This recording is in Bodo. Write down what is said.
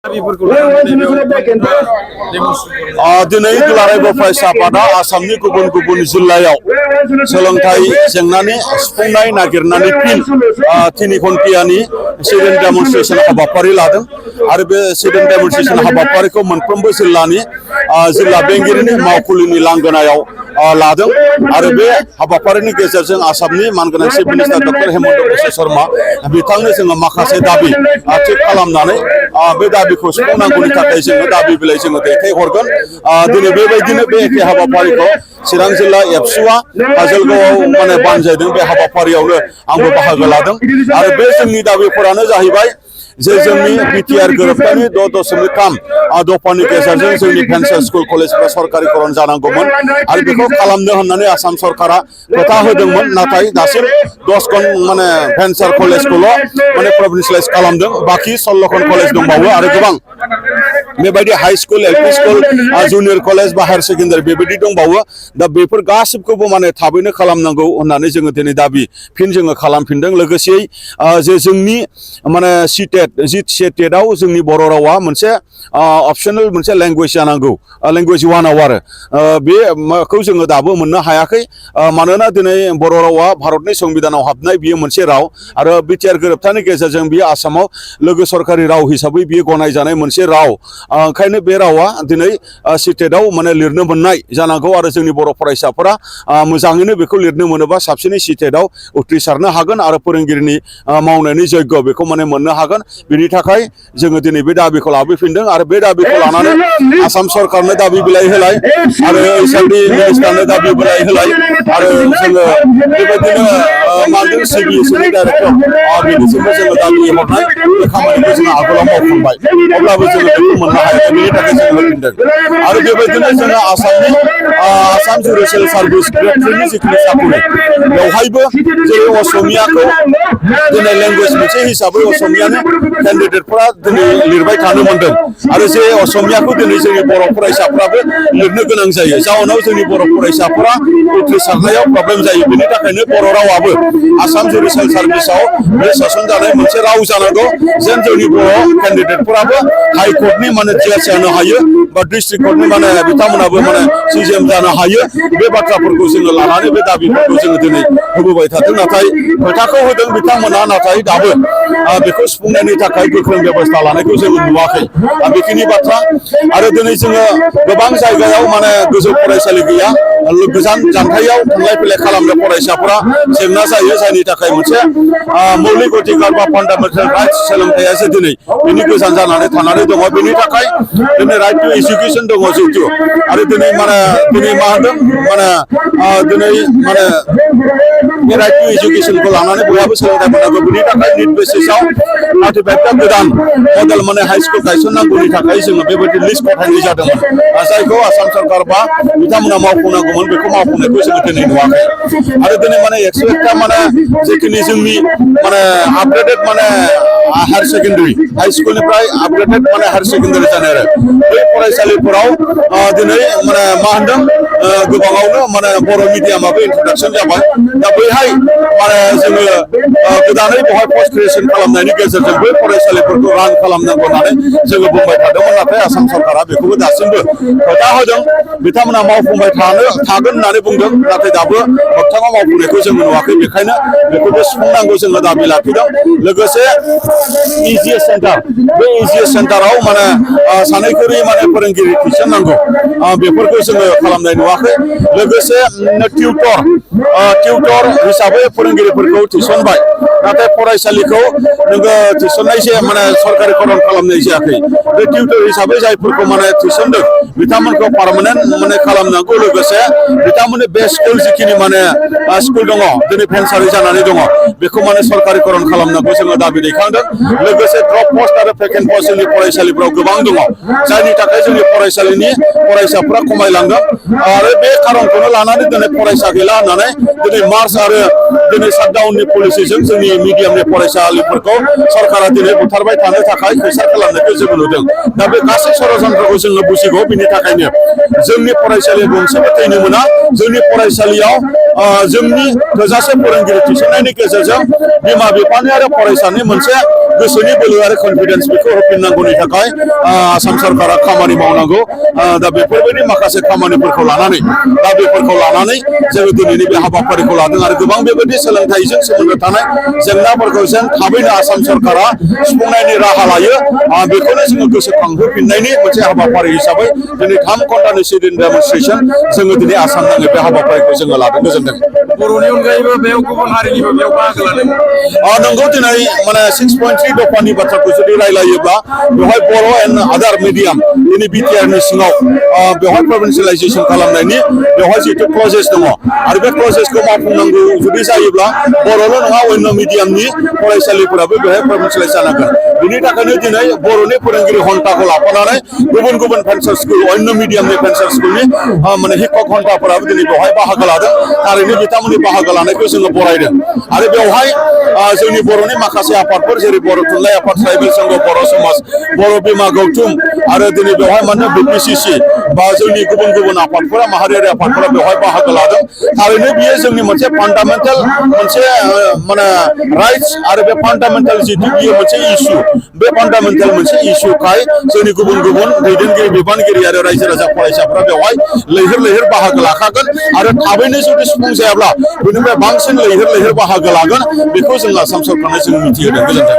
दिनै दुलाराय बर' फरायसा आफादा आसामनि गुबुन गुबुन जिल्लायाव सोलोंथाइ जेंनानि सुफुंनाय नागिरनानै फिन 3 घन्टानि सिडेन डेमनस्ट्रेशन हाबाफारि लादों आरो बे सिडेन डेमनस्ट्रेशन हाबाफारिखौ मोनफ्रोमबो जिल्लानि जिल्ला बेंगिरिनि मावखुलिनि लांगोनायाव लादों आरो बे हाबाफारिनि गेजेरजों आसामनि मानगोनां chief minister doctor Hemant Biswa Sharma बिथांनो जोङो माखासे दाबि थिग खालामनानै बे दाबिखौ सुफुंनांगौनि थाखाय जोङो दाबि बिलाइ जोङो दैथायहरगोन। दिनै बेबायदिनो बे एखे हाबाफारिखौ चिरां जिल्ला एबसुआ काजलगावआव माने बानजायदों। बे हाबाफारियावनो आंबो बाहागो लादों आरो बे जोंनि दाबिफोरानो जाहैबाय जे जोंनि बिटिआर गोरोबथानि 6.3 दफानि गेजेरजों जोंनि भेन्सार स्कुल कलेजफोरा सरकारिकरन जानांगौमोन आरो बेखौ खालामनो होननानै आसाम सरकारा खोथा होदोंमोन। नाथाय दासिम 10 माने भेन्सार कलेजखौल' माने प्रभिन्सियेलाइज खालामदों। बाखि 16 कलेज दंबावो आरो गोबां बेबायदि high school LP school junior college बा हायार सेकेन्डारि बेबायदि दंबावो। दा बेफोर गासिबखौबो माने थाबैनो खालामनांगौ होननानै जोङो दिनै दाबि फिन जोङो खालामफिनदों। लोगोसेयै जे जोंनि माने सिटेटआव जोंनि बर' रावा मोनसे अपसनेल मोनसे लेंगुवेज जानांगौ, लेंगुवेज 1आव आरो बेखौ जोङो दाबो मोननो हायाखै। मानोना दिनै बर' रावा भारतनि संबिधानाव हाबनाय बियो मोनसे राव आरो बिटिआर गोरोबथानि गेजेरजों बियो आसामाव लोगो सरकारि राव हिसाबै बियो गनायजानाय मोनसे राव। ओंखायनो बे रावा दिनै सिटेटआव माने लिरनो मोननाय जानांगौ आरो जोंनि बर' फरायसाफोरा मोजाङैनो बेखौ लिरनो मोनोबा साबसिनै सिटेटआव उथ्रिसारनो हागोन आरो फोरोंगिरिनि मावनायनि जग्य बेखौ माने मोननो हागोन। बिनि थाखाय जोङो दिनै बे दाबिखौ लाबोफिनदों आरो बे दाबिखौ लानानै आसाम सरकारनो दाबि बिलाइ होलाय आरो एसआरडि मिनिस्टारनो दाबि बिलाइ होलाय आरो जोङो बेबायदिनो मानदों सिबिएसइनि डाइरेक्टर बिनिसिमबो जोङो दाबि हरनाय बे खामानिखौ जोङो आगोलाव मावखांबाय। अब्लाबो जोङो बेखौ मोननो हायाखै। बेनि थाखाय जोङो होफिनदों आरो बेबायदिनो जोङो आसाम जुडिसियेल सार्भिस ग्रेड 3नि जिखिनि साकरि बेवहायबो जेरै असमियाखौ दिनै लेंगुवेज मोनसे हिसाबै असमियानो केन्डिडेटफोरा दिनै लिरबाय थानो मोनदों आरो जे असमियाखौ दिनै जोंनि बर' फरायसाफ्राबो लिरनो गोनां जायो। जाउनाव जोंनि बर' फरायसाफोरा उथ्रिसारनायाव प्रब्लेम जायो। बेनि थाखायनो बर' रावाबो आसाम जुडिसियेल सार्भिसाव बे सोसनजानाय मोनसे राव जानांगौ जेन जोंनि बर' केन्डिडेटफोराबो हाइकर्टनि माने जाज जानो हायो बा डिस्ट्रिक्ट कर्टनि माने बिथांमोनाबो माने सिजेम जानो हायो। बे बाथ्राफोरखौ जोङो लानानै बे दाबिफोरखौ जोङो दिनै होबोबाय थादों। नाथाय खोथाखौ होदों बिथांमोना, नाथाय दाबो बेखौ सुफुंनायनि थाखाय गोख्रों बेबस्था लानायखौ जोङो नुवाखै। बेखिनि बाथ्रा आरो दिनै जोङो गोबां जायगायाव माने गोजौ फरायसालि गैया। गोजान जानथायाव थांलाय फैलाय खालामनो फरायसाफोरा जेंना जायो, जायनि थाखाय मोनसे मौलिक अधिकार बा फान्डामेन्टेल राइट्स सोलोंथाइयासो दिनै बिनि गोजान जानानै थानानै दङ। बेनि थाखाय दिनै राइट टु एजुकेसन दङ जिहेतु आरो दिनै मा होनदों दिनै बे राइट टु एजुकेसनखौ लानानै बयहाबो सोलोंथाइ मोननांगौ। बेनि थाखाय निट बेसिसआव 35टा गोदान मडेल माने हाई स्कुल गायसननांगौनि थाखाय जोङो बेबायदि लिस्ट गथायनाय जादोंमोन, जायखौ आसाम सरकार बा बिथांमोना मावफुंनांगौमोन। बेखौ मावफुंनायखौ जोङो दिनै नुवाखै आरो दिनै माने 101टा माने जिखिनि जोंनि माने आपग्रेडेड माने हायार सेकेन्डारि हाई स्कुलनिफ्राय आपग्रेडेड माने हायार सेकेन्डारि जानाय आरो बे फरायसालिफोराव दिनै माने मा होनदों गोबाङावनो माने बर' मिडियामाबो इन्ट्रडाक्सन जाबाय। दा बैहाय माने जोङो गोदानै बेवहाय पस्ट ग्रेजुएसन खालामनायनि गेजेरजों बै फरायसालिफोरखौ रान खालामनांगौ होननानै जोङो बुंबाय थादोंमोन। नाथाय आसाम सरकारा बेखौबो दासिमबो खोथा होदों। बिथांमोना मावफुंबाय थागोन होननानै बुंदों, नाथाय दाबो मोगथाङाव मावफुंनायखौ जों नुवाखै। बेखायनो बेखौबो सुफुंनांगौ जोङो दाबि लाखिदों। लोगोसे इजिएस सेन्टार, बे इजिएस सेन्टाराव माने सानैखरि माने फोरोंगिरि थिसननांगौ, बेफोरखौ जोङो खालामनाय नुवाखै। लोगोसे टिउटर हिसाबै फोरोंगिरिफोरखौ थिसनबाय, नाथाय फरायसालिखौ नोङो थिसननाय माने सरकारिकरन खालामनाय जायाखै। बे टिउटर हिसाबै जायफोरखौ माने थिसनदों बिथांमोनखौ पार्मानेन्ट माने खालामनांगौ। लोगोसे बिथांमोननि बे स्कुल जिखिनि माने स्कुल दङ दिनै भेन्सारि जानानै दङ बेखौ माने सरकारिकरन खालामनांगौ जोङो दाबि दैखांदों। लोगोसे ड्रप पस्ट आरो भेकेन्ट पस्ट जोंनि फरायसालिफ्राव गोबां दङ, जायनि थाखाय जोंनि फरायसालिनि फरायसाफ्रा खमायलांदों आरो बे खारनखौनो लानानै दिनै फरायसा गैला होननानै दिनै मार्च आरो दिनै शाटडाउननि पलिसिजों जोंनि मिडियामनि फरायसालिफोरखौ सरकारा दिनै बुथारबाय थानो थाखाय खैसार खालामनायखौ जों नुदों। दा बे गासै षड़यन्त्रखौ जोङो बुजिगौ। बिनि थाखायनो जोंनि फरायसालिया गंसेबो थैनो मोना। जोंनि फरायसालियाव जोंनि थोजासे फोरोंगिरि थिसननायनि गेजेरजों बिमा बिफानि आरो फरायसानि मोनसे गोसोनि बोलो आरो कनफिडेन्स बेखौ होफिननांगौनि थाखाय आसाम सरकारा खामानि मावनांगौ। दा बेफोरबायदि माखासे खामानिफोरखौ लानानै जोङो दिनैनि बे हाबाफारिखौ लादों आरो गोबां बेबायदि सोलोंथाइजों सोमोन्दो थानाय जेंनाफोरखौ जों थाबैनो आसाम सरकारा सुफुंनायनि राहा लायो। बेखौनो जोङो गोसोखांहोफिननायनि मोनसे हाबाफारि हिसाबै दिनै 3 घन्टानि सिट-इन डेमनस्ट्रेसन जोङो दिनै आसाम नाङै बे हाबाफारिखौ जोङो लादों। गोजोनथों। बर'नि अनगायैबो बेयाव गुबुन हारिनिबो बेयाव बाहागो लादों। नंगौ दिनै माने 6.3 दफानि बाथ्राखौ जुदि रायलायोब्ला बेवहाय बर' एन्ड आदार मिडियाम दिनै बिटिआरनि सिङाव बेवहाय प्रभिन्सियेलाइजेसन खालामनायनि बेवहाय जिहेतु क्लजेस दङ आरो बे क्लजेसखौ मावफुंनांगौ जुदि जायोब्ला बर'ल' नङा अन्य मिडियामनि फरायसालिफोराबो बेवहाय प्रभिन्सियेलाइज जानांगोन। बिनि थाखायनो दिनै बर'नि फोरोंगिरि घन्टाखौ लाफानानै गुबुन गुबुन भेन्सार स्कुल अन्य मिडियामनि भेन्सार स्कुलनि माने शिक्षक घन्टाफोराबो दिनै बेवहाय बाहागो लादों। थारैनो बिथांमोननि बाहागो लानायखौ जोङो बरायदों आरो बेवहाय जोंनि बर'नि माखासे आफादफोर जेरै बर' थुनलाइ आफाद, ट्राइबेल संघ, बर' समाज, बर' बिमा गौथुम आरो दिनै बेवहाय माने बिपिसिसि बा जोंनि गुबुन गुबुन आफादफोरा माहारियारि आफादफोरा बेवहाय बाहागो लादों। थारैनो बियो जोंनि मोनसे फान्डामेन्टेल मोनसे माने राइट्स आरो बे फान्डामेन्टेल जितु बियो मोनसे इस्यु बे फान्डामेन्टेल मोनसे इस्युखाय जोंनि गुबुन गुबुन दैदेनगिरि बिबानगिरि आरो रायजो राजा फरायसाफोरा बेवहाय लैहोर लैहोर बाहागो लाखागोन आरो थाबैनो जुदि सुफुं जायाब्ला बेनिफ्राय बांसिन लैहोर लैहोर बाहागो लागोन बेखौ जों आसाम सरकारनो जों मिथिहोदों। गोजोन्थों।